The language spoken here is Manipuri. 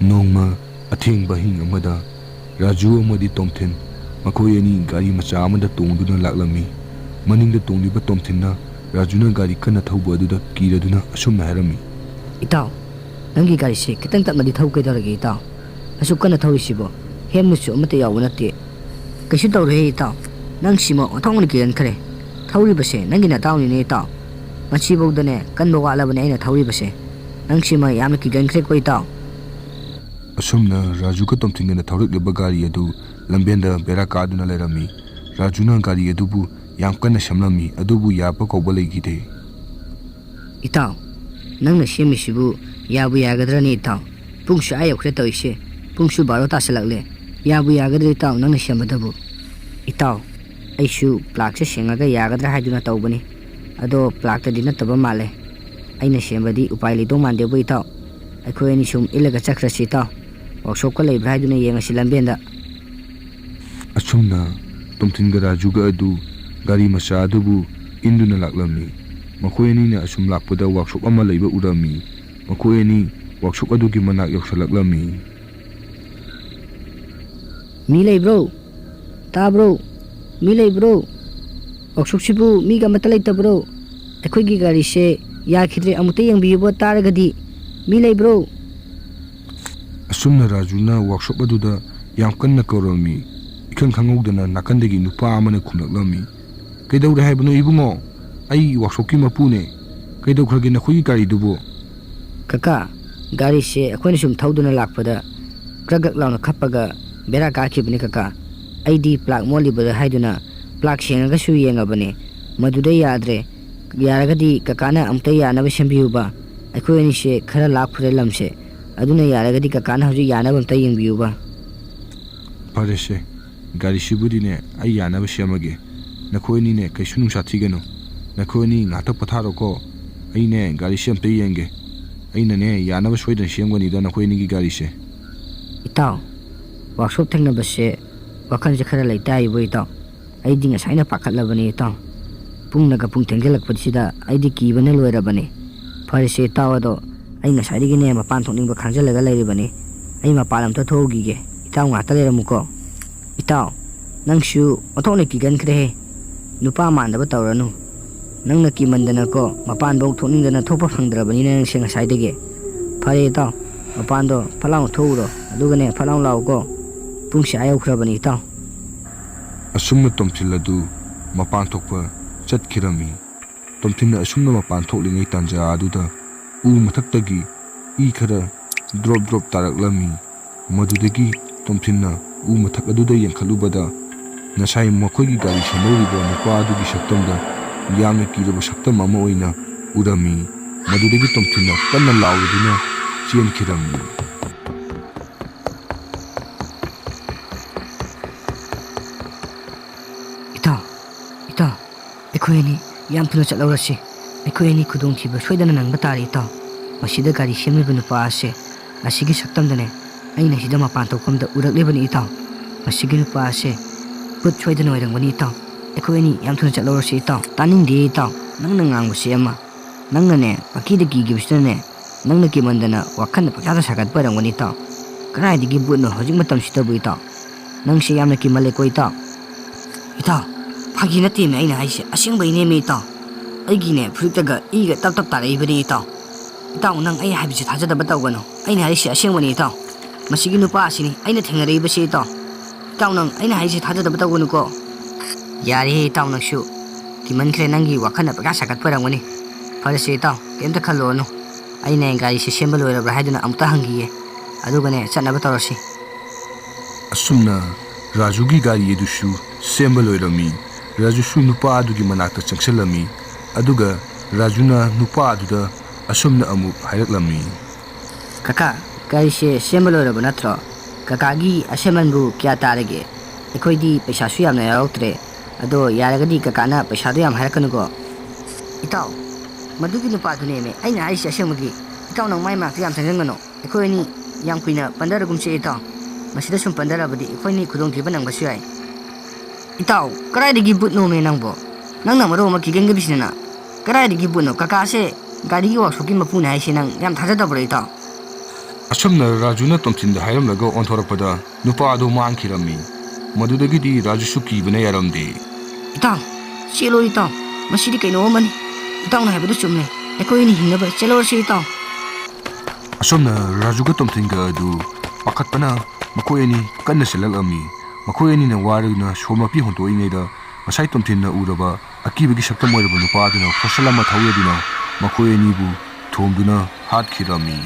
Nongma atheng bahing amada Raju amadi Tomthin makhoi ani gari macha amada tongduna laklami maningda tongliba Tomthinna Rajuna gari kana thauba aduda kiraduna asumna harami itaw nangi gari se kitang tapmadi thau kaidorage itaw asu kana thawisibo hemnusu amata yawu natte kaisu tawre itaw nang simo othongni kiran khare thawri base nangi na tawni ne itaw machi bawdane kanba walabane aina thawri base nang sima yamna kigan khare ko itaw asumna Raju ka Tomthinna thawrik leba gari adu lambenda bera kaduna lerami Rajuna gari adubu yam kana shamlami adubu yapa kawba legide itaw nangna semisibu yabu yagadra ni itaw pungshu ayo khre toise pungshu baro tasalakle yabu yagadra itaw nangna semadabu itaw aishu plak se sengaga yagadra haiduna tawbani ado plak ta dina taba male aina sembadi upai ledo mandebu itaw akhoi ani sum ilaga chakrasi itaw workshop ka leibra haiduna yengasi lambenda asumna Tomthinga Raju ga adu gari macha adubu induna laklami makhoi ani na asum lakpada workshop ama leiba urami makhoi ani workshop adugi manak yoksalaklami mi leibro tabro mi leibro workshop sibu mi ga mata leitabro akhoi gi gari se ya khidre amute yengbibo taragadi mi leibro asumna Rajuna workshop aduda yam kanna korami ikhang khangudana nakandegi nupa amana khunaklammi kaidawre haibano ibungo ai workshop ki mapune kaidaw khrage na khoi gari dubo kaka gari se akhoi sum thauduna lakpada kragak launa khappaga bera ka khibni kaka aidi plak moli bada haiduna plak sengaga su yengabane maduda yadre yaragadi kakana amta yana ba sambiyuba akhoi ni se khara lakhure lamse aduna yaragadi kakana hoji yana bamta yengbiyuba parese gari sibudine ai yana ba semage nakhoi ni ne kaisu nungsa thigeno nakhoi ni ngata patharo ko ai ne gari semte yenge ai ne yana ba soidan semgani da nakhoi ni gi gari se itaw workshop thengna base wakhan je khara leitai bo itaw ai dinga saina pakhatlabani itaw pungnaga pung thengelak padsida ai di kibane loirabani farse itaw ado ai nga saidi gine mapan thongning ba khanjalaga leiribani ai mapalam ta thogi ge itaw ngata leramuko itaw nangsu othone kigan khre nupa mandaba tawranu nangna kimandana ko mapan bau thoningdana thopa phangdrabani nang senga saidege phare itaw mapan do phalang thowro adugane phalang law ko pungsa ayo khrabani itaw asumna Tomthiladu mapan thokpa chatkirami Tomthinna asumna mapan thoklingai tanja aduda u mathaktagi I khara drop taraklami madudagi Tomthinna u mathak aduda yengkhalubada nasai makhoigi gari samoriba nupa adugi saktamda yamna kiraba saktam ama oina urami madudagi Tomthinna kanna lawduna chenkirami ita ekhoi ni yam thuna chalawrasi ekhoi ni khudong thiba soidana nang batari ita masida gari semliba nupa ase asigi saktamdane aina sida mapan thokkamda uraklebani ita masigi nupa ase put soidana oirangani ita ekhoi ni yam thuna chalawrasi ita taningde ita nangna ngangbase ama nangna ne pakida gibisne nangna kimandana wakhanna pakada sagat parangani ita karai digi bunno hojik matam sita bu ita nang se yamna kimale ko ita Pagi nati me aina haise asing bai ne me ta aigi ne frutaga iga tap tarai bani ta nang ai habisi thaja da bataw gano aina haise asing bani ta masigi nupa asini aina thengarei base ta nang aina haise thaja da bataw gano ko yari ta nang shu kiman khre nangi wakhana paka sakat parangani farase ta kemta khalo no aina gari se sembal oira bra haiduna amta hangiye adugane chana batawrasi asumna Rajugi gari edushu sembal oirami Raju su nupa adugi manakta changsalami aduga Rajuna nupa aduda asumna amuk hairaklami kaka gari se sembal oiraba natro kakagi asemanbu kya tarage ekhoi paisa su yamna yarautre ado yaragadi kakana paisa do yam hairakanu itaw madugi nupa dune me aina aisi asemagi itaw nang mai mak yam changrangano ekhoi ni yam kuina pandaragumse itaw masida sum pandarabadi ekhoi ni khudong thiba nang basu ai itaw karai digi butno me nangbo nangna maro ma kigen gebisna karai digi butno kaka se gari gi workshop ki mapuna ai se nang yam thaja da bro itaw ꯑꯁꯨꯝꯅ ꯔꯥꯖꯨꯅ ꯇꯣꯝꯊꯤꯟꯗ ꯍꯥꯏꯔꯝꯂꯒ ꯑꯣꯟꯊꯣꯔꯛꯄꯗ ꯅꯨꯄꯥ ꯑꯗꯨ ꯃꯥꯡꯈꯤꯔꯝꯃꯤ꯫ ꯃꯗꯨꯗꯒꯤꯗꯤ ꯔꯥꯖꯨꯁꯨ ꯀꯤꯕꯅ ꯌꯥꯔꯝꯗꯦ꯫ ꯏꯇꯥꯎ ꯆꯦꯜꯂꯣ ꯏꯇꯥꯎ, ꯃꯁꯤꯗꯤ ꯀꯩꯅꯣ ꯑꯃꯅꯤ꯫ ꯏꯇꯥꯎꯅ ꯍꯥꯏꯕꯗꯨ ꯆꯨꯝꯃꯦ, ꯑꯩꯈꯣꯏ ꯑꯅꯤ ꯍꯤꯡꯅꯕ ꯆꯦꯜꯂꯧꯔꯁꯤ ꯏꯇꯥꯎ꯫ ꯑꯁꯨꯝꯅ ꯔꯥꯖꯨꯒ ꯇꯣꯝꯊꯤꯟꯒ ꯑꯗꯨ ꯄꯥꯈꯠꯄꯅ ꯃꯈꯣꯏ ꯑꯅꯤ ꯀꯟꯅ ꯆꯦꯜꯂꯛꯂꯝꯃꯤ꯫ ꯃꯈꯣꯏ ꯑꯅꯤꯅ ꯋꯥꯔꯗꯨꯅ ꯁꯣ ꯃꯄꯤ ꯍꯣꯟꯇꯣꯛꯏꯉꯩꯗ ꯉꯁꯥꯏ ꯇꯣꯝꯊꯤꯟꯅ ꯎꯔꯕ ꯑꯀꯤꯕꯒꯤ ꯁꯛꯇꯝ ꯑꯣꯏꯔꯕ ꯅꯨꯄꯥ ꯑꯗꯨꯅ ꯐꯣꯔꯁꯟ ꯑꯃ ꯊꯧꯗꯨꯅ ꯃꯈꯣꯏ ꯑꯅꯤꯕꯨ ꯊꯣꯝꯗꯨꯅ ꯍꯥꯠꯈꯤꯔꯝꯃꯤ꯫